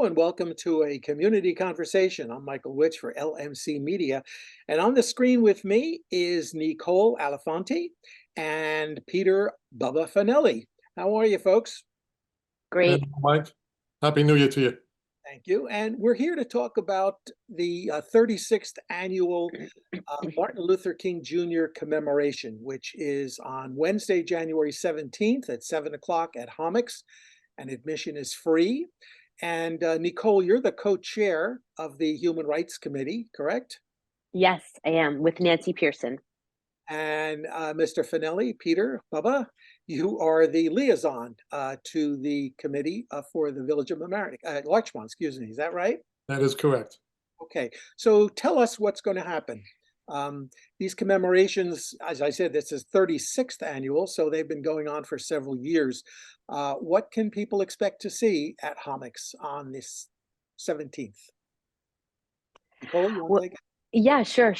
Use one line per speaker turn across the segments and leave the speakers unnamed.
Hello and welcome to a community conversation. I'm Michael Witch for LMC Media. And on the screen with me is Nicole Alifanti and Peter Bubba Fanelli. How are you, folks?
Great.
And Mike, Happy New Year to you.
Thank you. And we're here to talk about the 36th annual Martin Luther King Jr. commemoration, which is on Wednesday, January 17th at 7 o'clock at Hommocks, and admission is free. And Nicole, you're the co-chair of the Human Rights Committee, correct?
Yes, I am, with Nancy Pearson.
And Mr. Fanelli, Peter, Bubba, you are the liaison to the committee for the Village of Mamaroneck, Larchmont, excuse me. Is that right?
That is correct.
Okay, so tell us what's going to happen. These commemorations, as I said, this is 36th annual, so they've been going on for several years. What can people expect to see at Hommocks on this 17th? Nicole, you want to take it?
Yeah, sure.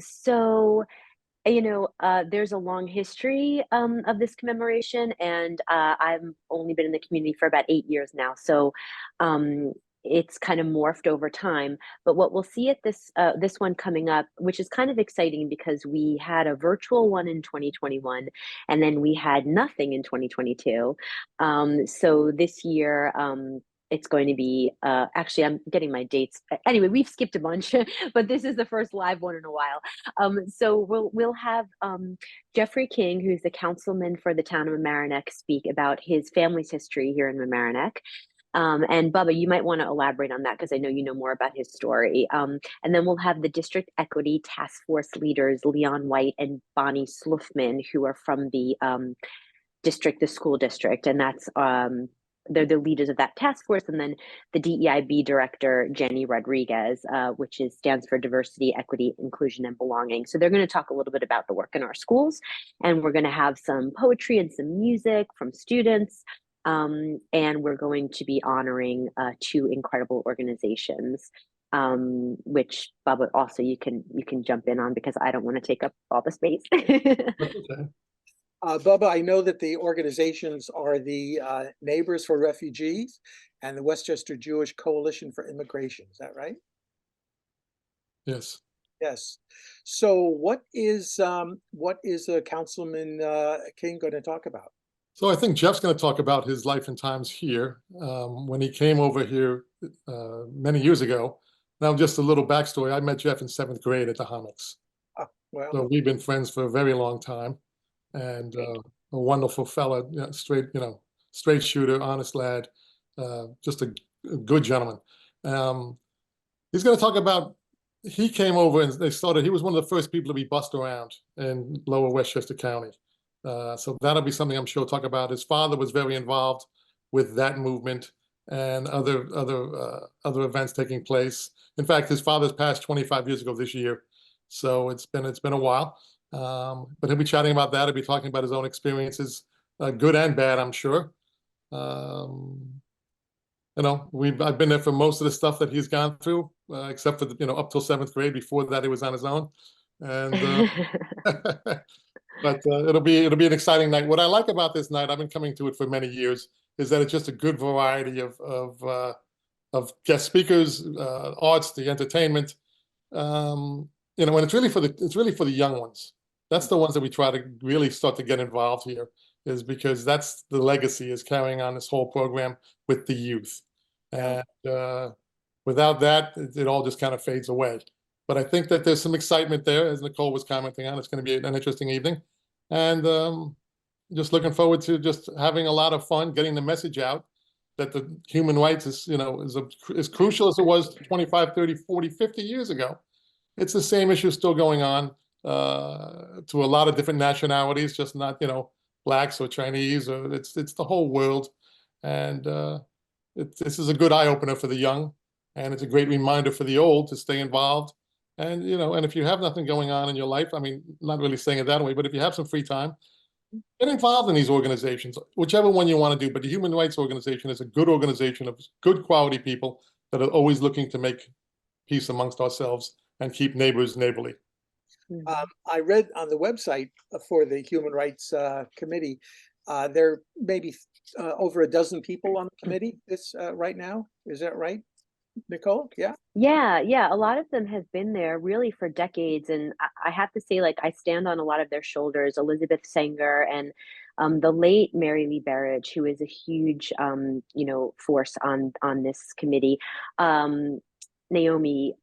So, there's a long history of this commemoration, and I've only been in the community for about 8 years now. So it's kind of morphed over time. But what we'll see at this one coming up, which is kind of exciting because we had a virtual one in 2021, and then we had nothing in 2022. So this year, it's going to be actually, I'm getting my dates anyway. We've skipped a bunch, but this is the first live one in a while. So we'll have Jeffrey King, who's the councilman for the town of Mamaroneck, speak about his family's history here in Mamaroneck. And Bubba, you might want to elaborate on that because I know you know more about his story. And then we'll have the District Equity Task Force leaders, Leon White and Bonnie Sloofman, who are from the the school district, and that's they're the leaders of that task force. And then the DEIB director, Jenny Rodriguez, which stands for Diversity, Equity, Inclusion, and Belonging. So they're going to talk a little bit about the work in our schools, and we're going to have some poetry and some music from students. And we're going to be honoring two incredible organizations, which Bubba also you can jump in on because I don't want to take up all the space.
Okay.
Bubba, I know that the organizations are the Neighbors for Refugees and the Westchester Jewish Coalition for Immigration. Is that right?
Yes.
Yes. So what is Councilman King going to talk about?
So I think Jeff's going to talk about his life and times here. When he came over here many years ago. Now, just a little backstory. I met Jeff in 7th grade at the Hommocks.
Oh, well.
So we've been friends for a very long time. And a wonderful fella, straight shooter, honest lad, just a good gentleman. He's going to talk about, he came over and he was one of the first people to be bussed around in lower Westchester County. So that'll be something I'm sure he'll talk about. His father was very involved with that movement and other events taking place. In fact, his father's passed 25 years ago this year. So it's been a while. But he'll be chatting about that. He'll be talking about his own experiences, good and bad, I'm sure. I've been there for most of the stuff that he's gone through, except for up till 7th grade. Before that, he was on his own, and but it'll be an exciting night. What I like about this night, I've been coming to it for many years, is that it's just a good variety of guest speakers, arts, the entertainment. And it's really for the young ones. That's the ones that we try to really start to get involved here, is because that's the legacy, is carrying on this whole program with the youth. And without that, it all just kind of fades away. But I think that there's some excitement there, as Nicole was commenting on. It's going to be an interesting evening. And just looking forward to just having a lot of fun, getting the message out that the human rights is as crucial as it was 25, 30, 40, 50 years ago. It's the same issue still going on to a lot of different nationalities, just not, blacks or Chinese, or it's the whole world. And this is a good eye opener for the young, and it's a great reminder for the old to stay involved. And, and if you have nothing going on in your life, I mean, not really saying it that way, but if you have some free time, get involved in these organizations, whichever one you want to do. But the Human Rights Organization is a good organization of good quality people that are always looking to make peace amongst ourselves and keep neighbors neighborly.
I read on the website for the Human Rights Committee, there may be over a dozen people on the committee this right now. Is that right, Nicole? Yeah.
Yeah, a lot of them have been there really for decades, and I have to say, like, I stand on a lot of their shoulders. Elizabeth Sanger and the late Mary Lee Berridge, who is a huge, force on this committee. Naomi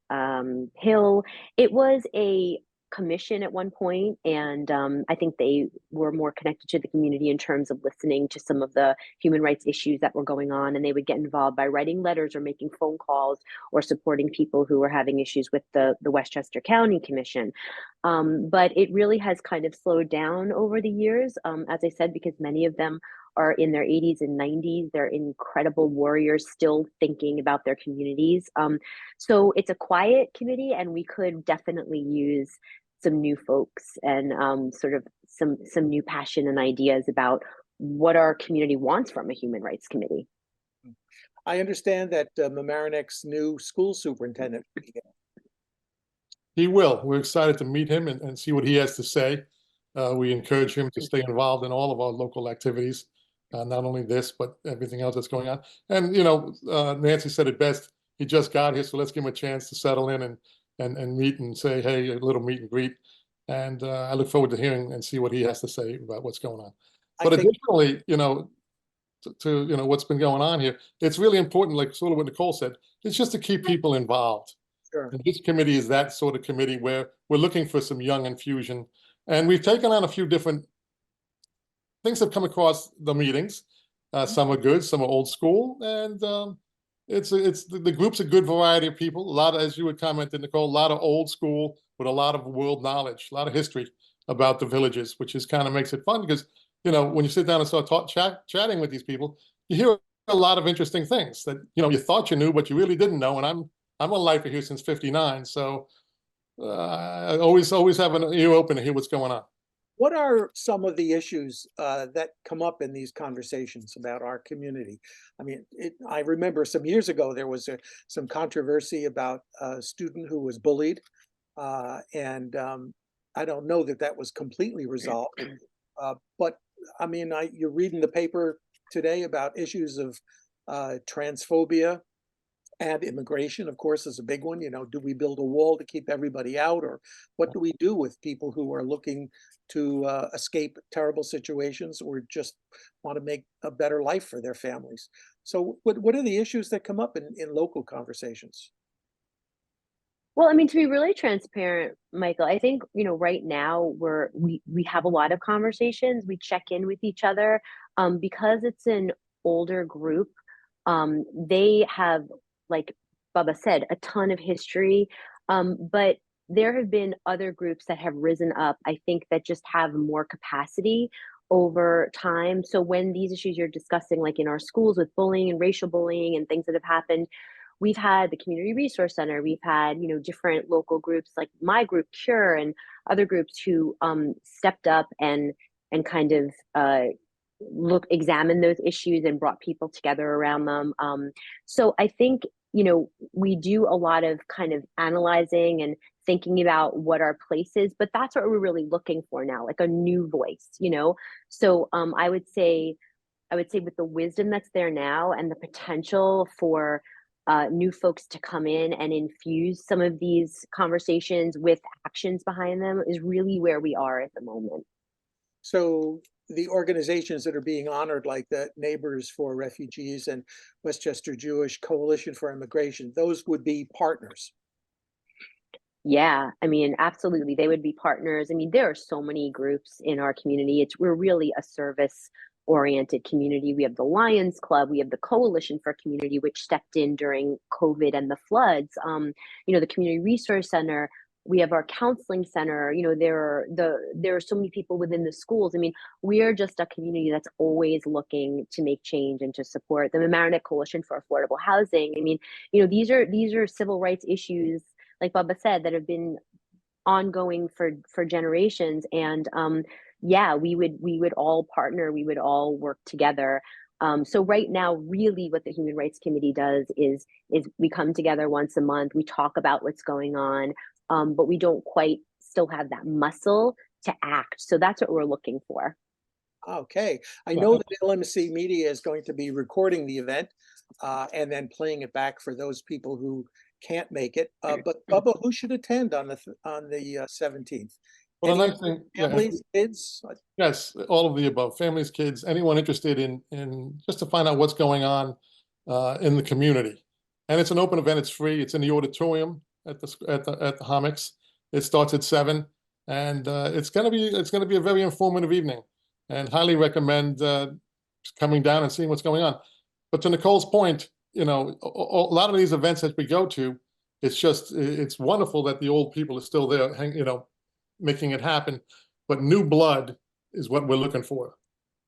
Hill. It was a commission at one point, and I think they were more connected to the community in terms of listening to some of the human rights issues that were going on, and they would get involved by writing letters or making phone calls or supporting people who were having issues with the Westchester County Commission. But it really has kind of slowed down over the years, as I said, because many of them are in their 80s and 90s. They're incredible warriors still thinking about their communities. So it's a quiet committee, and we could definitely use some new folks and sort of some new passion and ideas about what our community wants from a human rights committee.
I understand that Mamaroneck's new school superintendent.
He will. We're excited to meet him and see what he has to say. We encourage him to stay involved in all of our local activities, not only this, but everything else that's going on. And, Nancy said it best. He just got here, so let's give him a chance to settle in and meet and say, hey, a little meet and greet. And I look forward to hearing and see what he has to say about what's going on. But additionally, to what's been going on here, it's really important, like sort of what Nicole said, it's just to keep people involved.
Sure.
And this committee is that sort of committee where we're looking for some young infusion. And we've taken on a few different things that have come across the meetings. Some are good, some are old school, and the group's a good variety of people. A lot of, as you would comment, Nicole, a lot of old school with a lot of world knowledge, a lot of history about the villages, which is kind of makes it fun because when you sit down and start chatting with these people, you hear a lot of interesting things that you thought you knew, but you really didn't know. And I'm a lifer here since '59, so I always have an ear open to hear what's going on.
What are some of the issues that come up in these conversations about our community? I mean, I remember some years ago there was some controversy about a student who was bullied, and I don't know that was completely resolved. But I mean, you're reading the paper today about issues of transphobia. And immigration, of course, is a big one. Do we build a wall to keep everybody out, or what do we do with people who are looking to escape terrible situations or just want to make a better life for their families? So what are the issues that come up in local conversations?
Well, I mean, to be really transparent, Michael, I think, right now we have a lot of conversations. We check in with each other because it's an older group. They have, like Bubba said, a ton of history. But there have been other groups that have risen up, I think, that just have more capacity over time. So when these issues you're discussing, like in our schools with bullying and racial bullying and things that have happened, we've had the Community Resource Center, we've had, different local groups like my group, Cure, and other groups who stepped up and kind of examined those issues and brought people together around them. So I think, we do a lot of kind of analyzing and thinking about what our place is, but that's what we're really looking for now, like a new voice, So I would say with the wisdom that's there now and the potential for new folks to come in and infuse some of these conversations with actions behind them is really where we are at the moment.
So the organizations that are being honored, like the Neighbors for Refugees and Westchester Jewish Coalition for Immigration, those would be partners.
Yeah, I mean, absolutely. They would be partners. I mean, there are so many groups in our community. We're really a service-oriented community. We have the Lions Club, we have the Coalition for Community, which stepped in during COVID and the floods. The Community Resource Center. We have our counseling center. There are so many people within the schools. I mean, we are just a community that's always looking to make change and to support the Mamaroneck Coalition for Affordable Housing. I mean, these are civil rights issues, like Bubba said, that have been ongoing for generations. And we would all partner. We would all work together. So right now, really what the Human Rights Committee does is we come together once a month. We talk about what's going on. But we don't quite still have that muscle to act. So that's what we're looking for.
Okay, I
Yeah.
know that LMC Media is going to be recording the event and then playing it back for those people who can't make it. But Bubba, who should attend on the 17th?
Well, the
Any
nice thing, yeah,
families, kids?
yes, all of the above, families, kids, anyone interested in just to find out what's going on in the community. And it's an open event, it's free, it's in the auditorium at the Hommocks. It starts at 7, and it's gonna be a very informative evening, and highly recommend coming down and seeing what's going on. But to Nicole's point, you know, a lot of these events that we go to, it's wonderful that the old people are still there, you know, making it happen. But new blood is what we're looking for.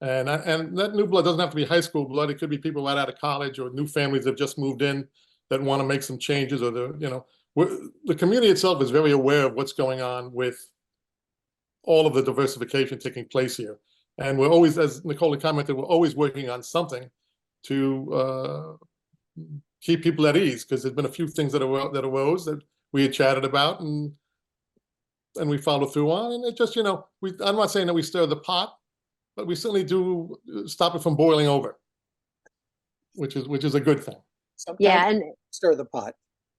And that new blood doesn't have to be high school blood. It could be people right out of college or new families that have just moved in that want to make some changes, or the community itself is very aware of what's going on with all of the diversification taking place here. And we're always, as Nicole commented, we're always working on something to keep people at ease, because there's been a few things that arose that we had chatted about, and we follow through on. And it just, I'm not saying that we stir the pot, but we certainly do stop it from boiling over, which is a good thing.
Sometimes
Yeah, and
stir the pot.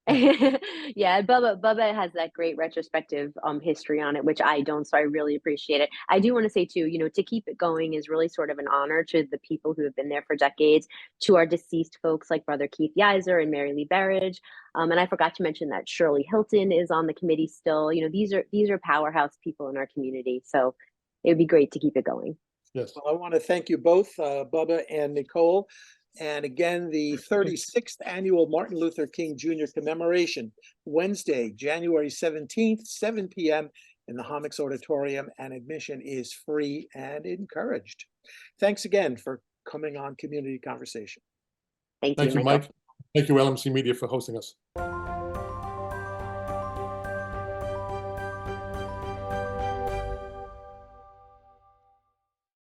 yeah, Bubba has that great retrospective history on it, which I don't, so I really appreciate it. I do want to say too, to keep it going is really sort of an honor to the people who have been there for decades, to our deceased folks like Brother Keith Yiser and Mary Lee Berridge. And I forgot to mention that Shirley Hilton is on the committee still. These are powerhouse people in our community. So it would be great to keep it going.
Yes.
Well, I want to thank you both, Bubba and Nicole. And again, the 36th Annual Martin Luther King Jr. Commemoration, Wednesday, January 17th, 7 p.m. in the Hommocks Auditorium, and admission is free and encouraged. Thanks again for coming on Community Conversation.
Thank you,
Thank you,
Michael.
Mike. Thank you, LMC Media, for hosting us.